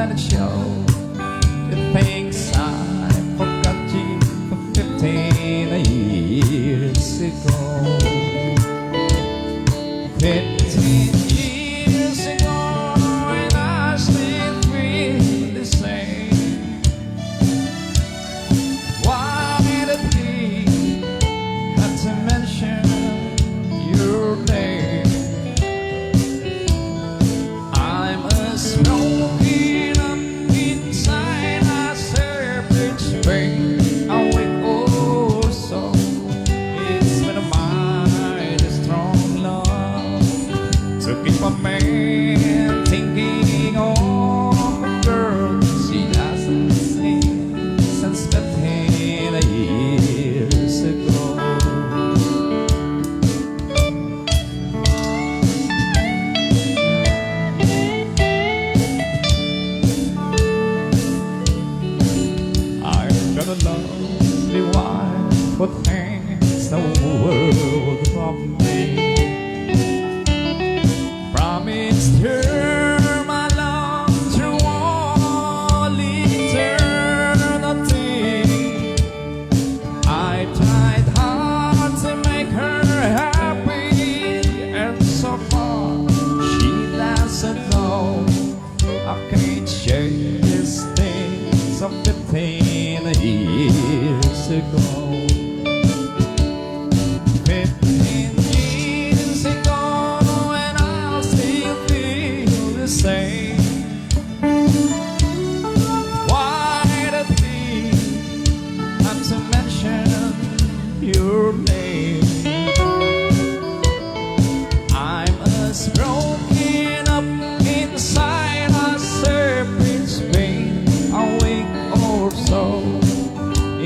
let it show. The things I forgot you for 15 years ago. 15 years ago, and I still feel the same. Why did he have to mention your name? I'm a smoking up inside a separate spring. I wake oh so. It's been a mighty strong love to keep a man thinking of a girl she hasn't seen since 15 years ago. I've got a lovely wife who thinks the world of me. Promised her my love through all eternity. I tried hard to make her happy, and so far she doesn't know. I can't shake these things of 15 years ago. 15 years ago, and I'll still feel the same. Why did he have to mention your name? I'm as broken up inside a separate space, a week or so.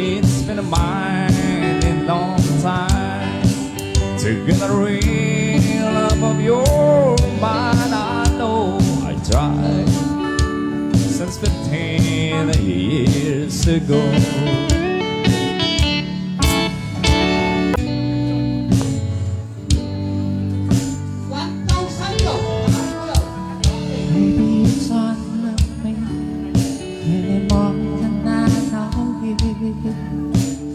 It's been a mighty long time to get a real love of your mind. I know I tried since 15 years ago. Maybe it's unloving any more than I know you,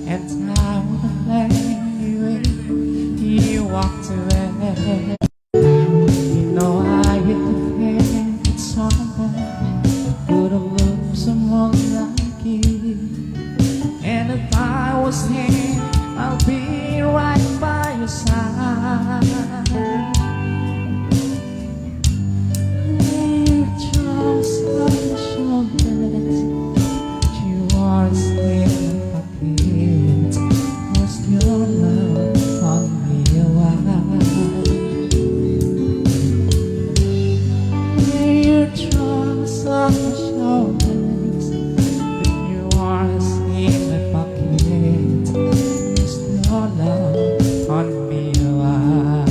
and I would blame you if you walked away. You know I hate to think that someone could have loved someone like you, and if I was here, I'll be right by your side. Trust on your shoulders, you are a slave of it. Must your love on me a while? Lay your trust on your shoulders, if you are a slave of it. Must your love on me a while?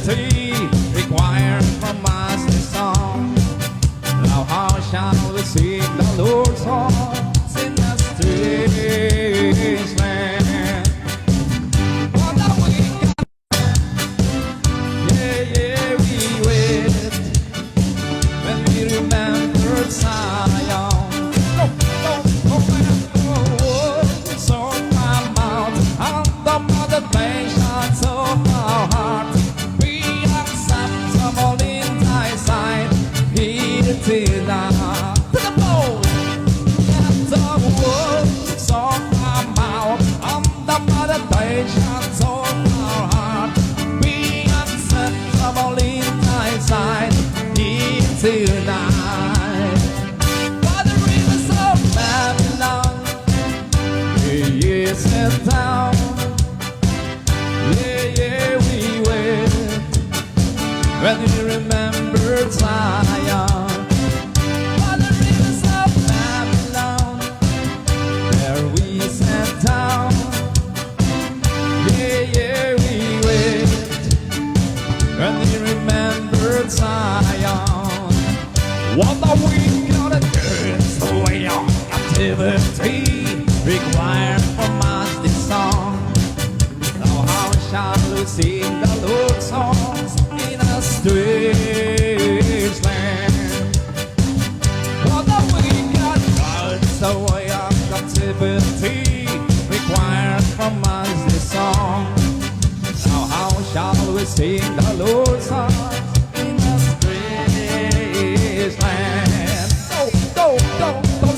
activity required from us this song. Now how shall we sing the Lord's songs in the strange land? What a wicked, yeah, we wait when we remember Zion. So my mouth and the motivations of our heart be acceptable in thy sight. Here tonight to the bowl. Let the words of my mouth and the motivations of our heart be acceptable in thy sight. Here tonight. By the rivers of Babylon, yeah, sit down. Yeah, we wait when we remember Zion. By the rivers of Babylon, there we sat down. Yeah, we wait when we remember Zion. What are we gonna do? It's the way of activity required from us this song. Now how shall we sing the Lord's songs in a strange land? What are we gonna do? It's the way of activity required from us this song. Now how shall we sing the Lord's songs in a strange land? Don't let the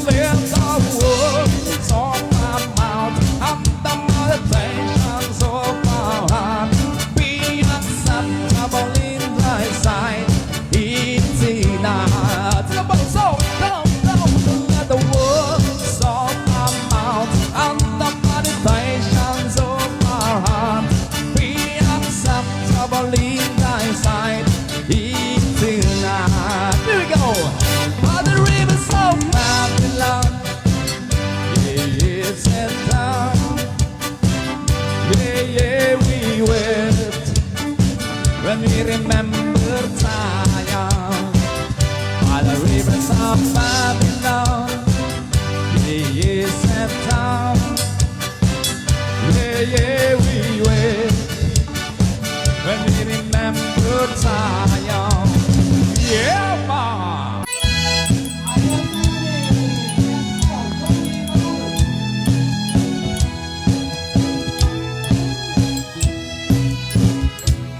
words of my mouth and the meditations of my heart be acceptable in thy sight. It's enough. So don't let the words of my mouth and the meditations of my heart be acceptable in thy sight. It's enough. Here we go. By the rivers of Babylon, yeah, sit down. Yeah, we wept when we remember Zion. By the rivers of Babylon, yeah, sit down. Yeah, we wept when we remember Zion. Yeah, man.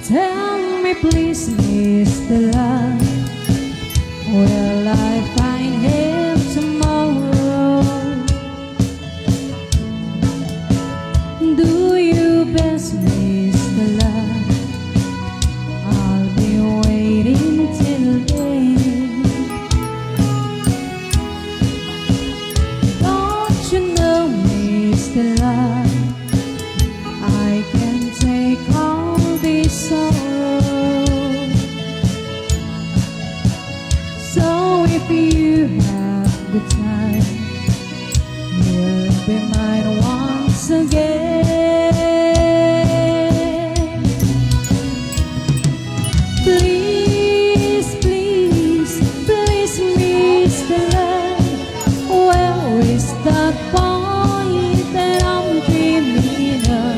Tell me please, Mr. Love, will I find him tomorrow? Do you best, Mr. Love, I'll be waiting till then. Don't you know, Mr. Love, I can take all this sorrow. So if you have the time, you'll be mine once again. Please, please, please, Mr. Love, where is that point that I'm dreaming of?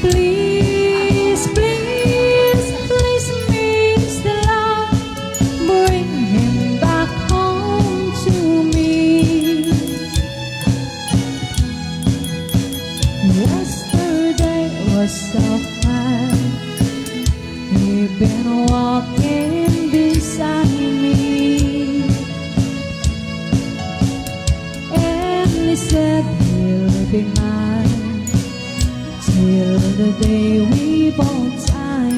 Please, please, please, Mr. Love, bring him back home to me. Yesterday was so fine, he'd been walking beside me, and he said he'll be mine till the day we both die.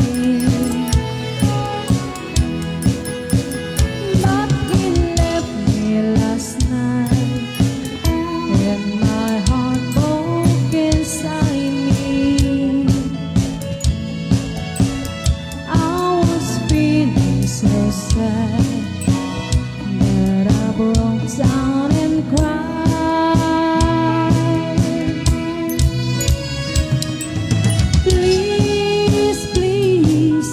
But he left me last night, and my heart broke inside me. I was feeling so sad that I broke down and cried. Please, please,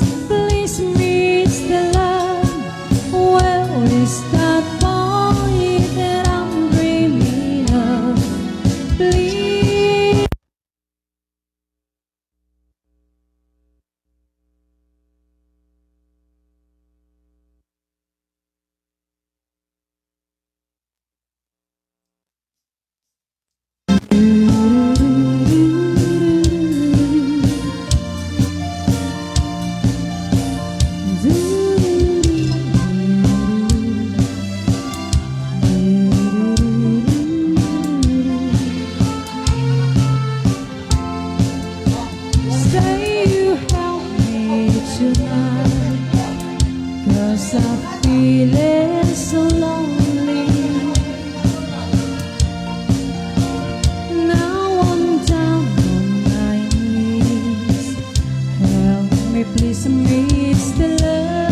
tonight, 'cause I feel so lonely. Now I'm down on my knees. Help me please, Mr. Love.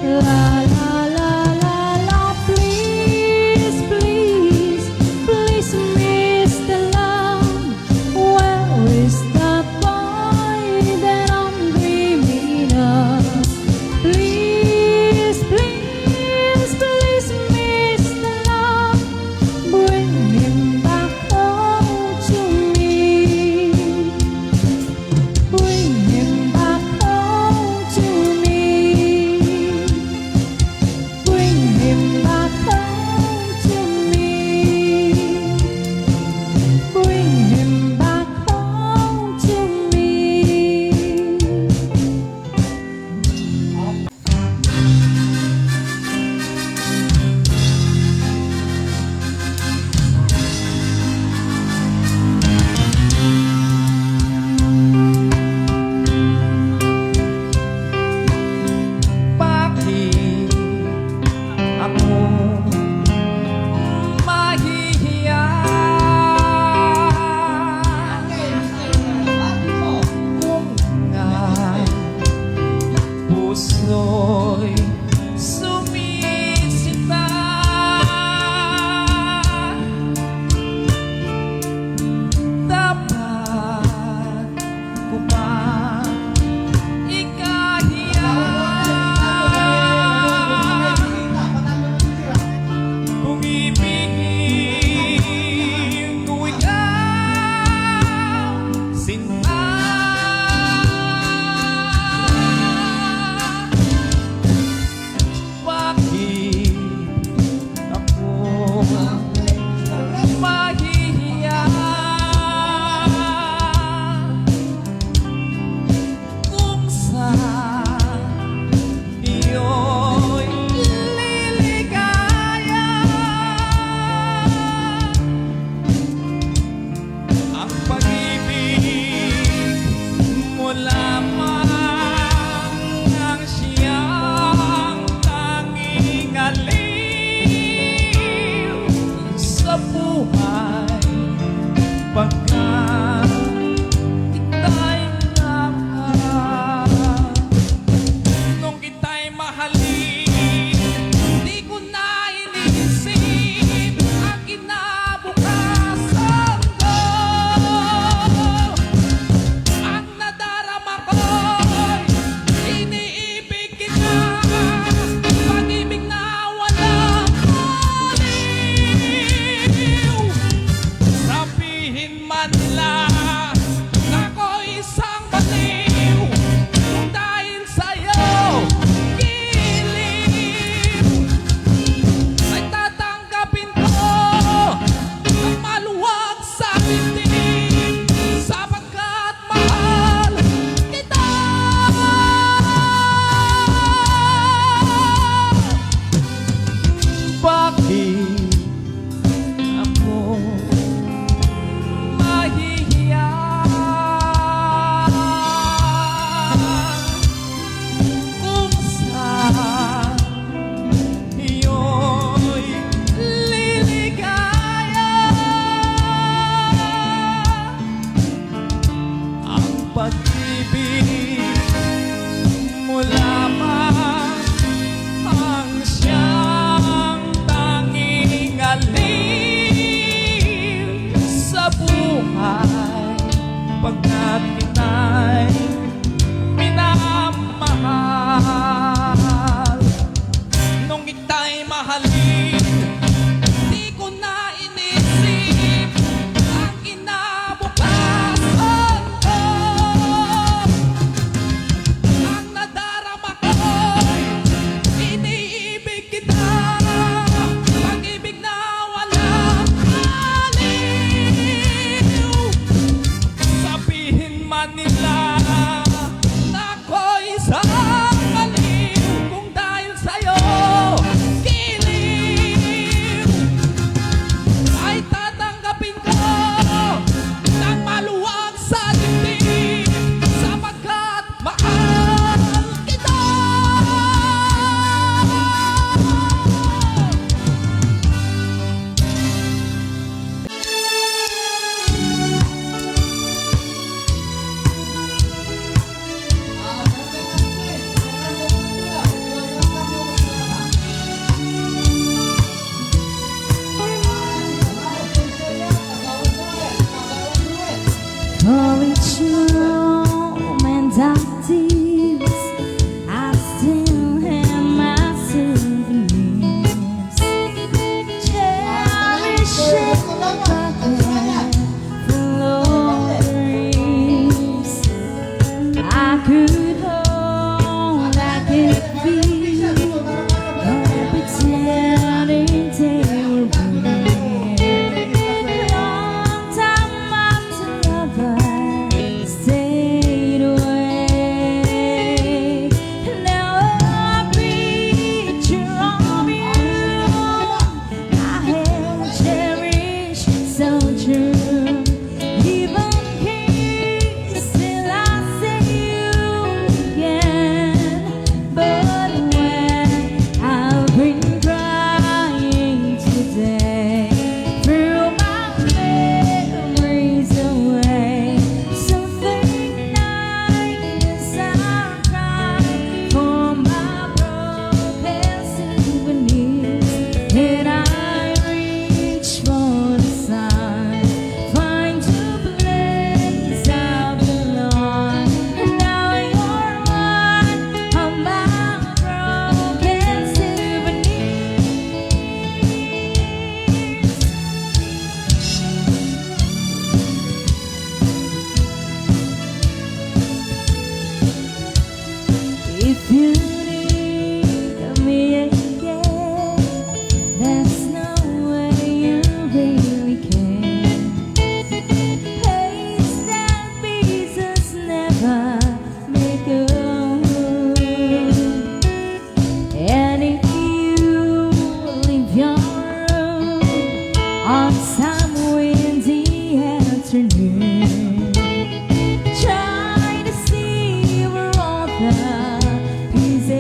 La la la la la, please, please, please, Mr. Love. Where is that boy that I'm dreaming of? Please, please, please, Mr. Love, bring him back home to me. Bring him back home to me. Bring him back home to me. Bring him back home to me. Bakit ako mahihiya? Kung nga puso'y sumisita, dapat ko ba ikahiya? Kung ibigin ko ikaw, sinta, bakit ako mahihiya? Kung sa iyo'y liligaya, ang pag-ibig mo lamang ang siyang tanging aliw sa buhay pagkat ika'y mahal. Nung kita'y mahalin, di ko na inisip ang kinabukasan ko. Ang nadarama ko'y iniibig kita, pag-ibig na walang aliw. Sabihin man nila na ako'y isang baliw, kung dahil sa'yo giliw, ay tatanggapin ko ang maluwag sa dibdib, sapagkat mahal kita. Bakit ako mahihiya? Kung sa iyo'y liligaya, ang pag-ibig mo lamang ang siyang tanging aliw sa buhay pagkat kita'y minamahal. Nung kita'y mahalin, di ko na inisip ang kinabukasan ko. Ang nadarama ko'y iniibig kita, pag-ibig na walang aliw. Sabihin man nila na ako'y isang baliw, kung dahil sa'yo giliw, ay tatanggapin ko ng maluwag sa dibdib, sapagkat home and doctors, I still have my souvenirs. Cherishing the pocket full of dreams. I could hold, I could feel, and pretending they were real. Long time after lovers stayed away. Now a picture of you I have cherished so true. Even kiss till I see you again. But when I've been crying today, threw my memories away. Something nice I cry for my broken souvenirs. And I reach for the sun, find a place I belong. And now you're one of my broken souvenirs. If you need me again, there's no way you really can. Haste and pieces never make a home. And if you leave your room on some windy afternoon, try to see where all the pieces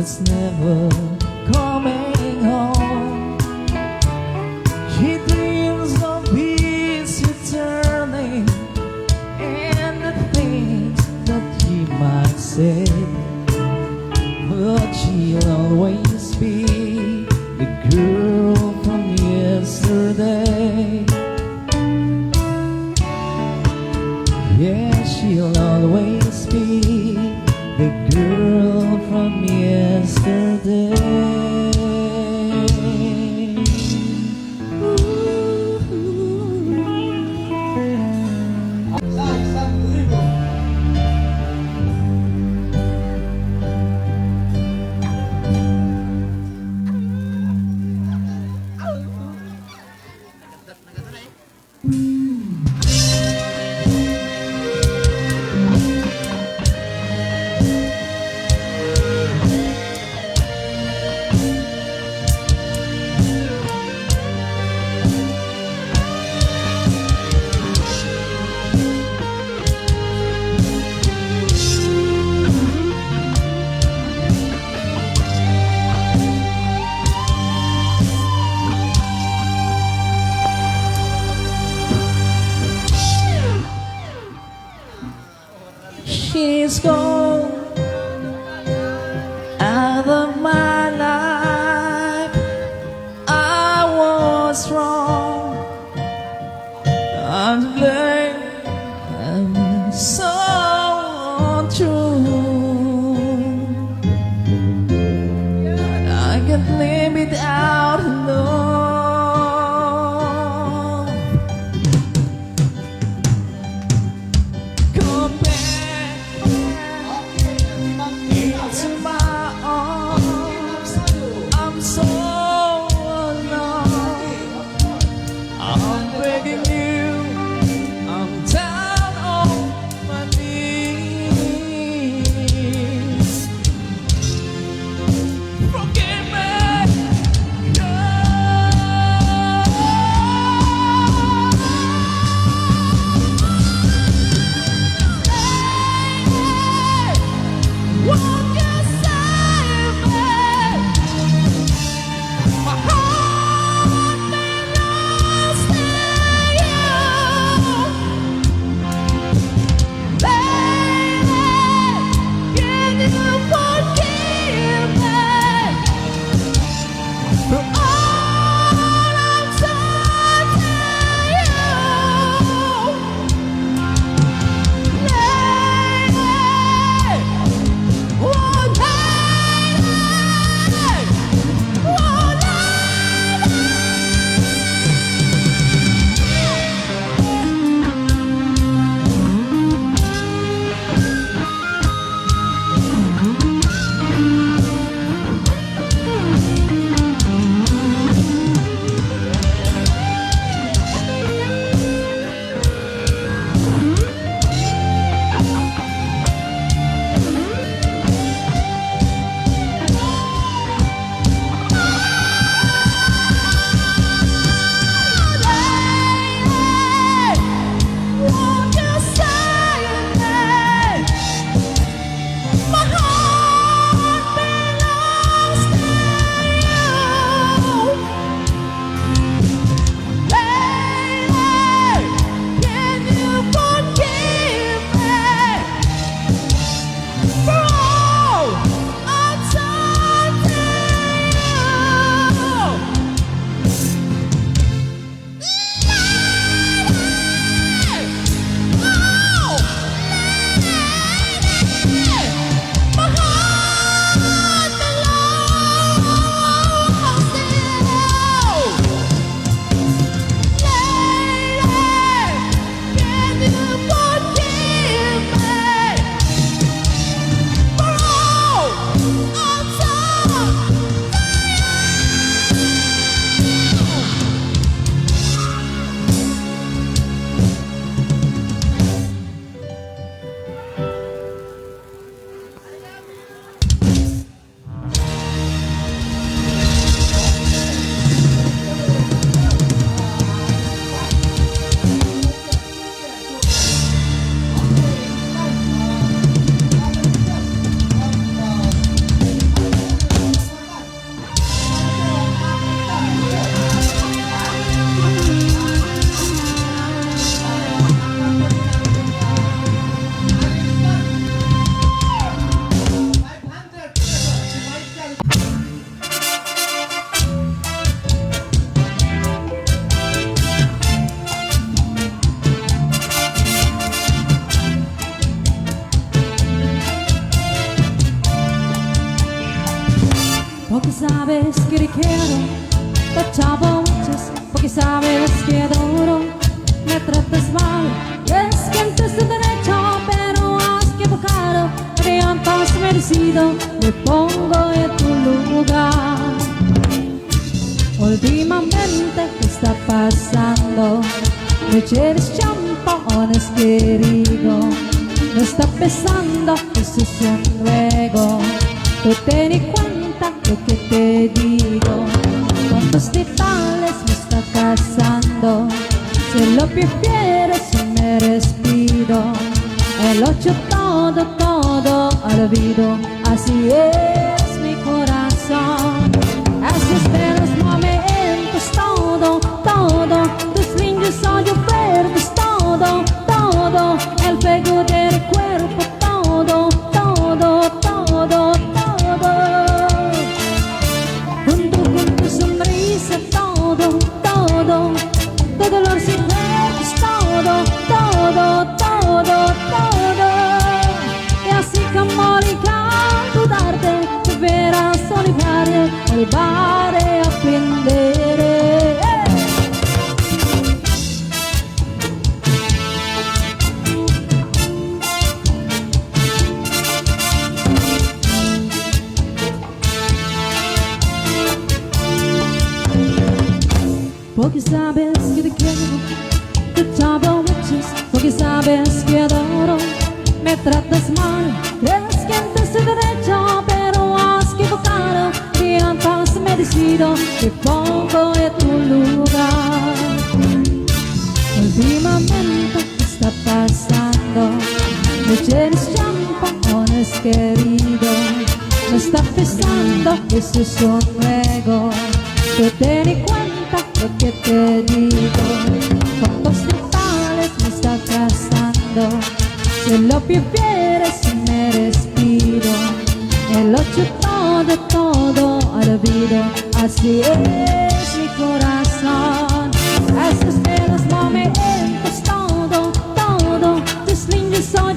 is never coming home. She dreams of peace returning and the things that he might say, but she'll always be the girl from yesterday. Yeah, she'll always be the girl from yesterday. She's gone out of my life. I was wrong. I'm so untrue. I can't live without her love. Come back into my arms. Porque sabes que te quiero, te chavo muchas, porque sabes que adoro. Me tratas mal, y es que antes de derecho, pero has equivocado. Me has merecido, me pongo en tu lugar. Últimamente, ¿qué está pasando? Me eches champones, querido. No está pesando, eso es un ruego. Tú ten en cuenta lo que te digo. ¿Cuántos detalles me está casando? Si lo prefieres, me despido. El 8 todo, todo olvido. Así es mi corazón. Así es de los momentos, todo, todo. Tus lindos ojos verdes, todo, todo. El fuego del cuerpo, todo, todo, todo, todo. Junto con tu sonrisa, todo, todo. Tu dolor sin cuerpos, todo, todo, todo, todo. Y así como le canto darte, te verás olvidar, olvidar y aprender. Porque sabes que te quiero, te amo muchas, porque sabes que adoro. Me tratas mal, crees que antes de derecho, pero has equivocado. Y antes me decido, te pongo en tu lugar. Últimamente, ¿qué está pasando? Me tienes champones, querido. No está pesando, eso es un juego. Tú ten en cuenta lo que te digo. Cuántos detalles me está casando. Si lo prefieres, me despido. El 8 todo, todo olvido. Así es mi corazón. Así es de los momentos, todo, todo. Tus lindos ojos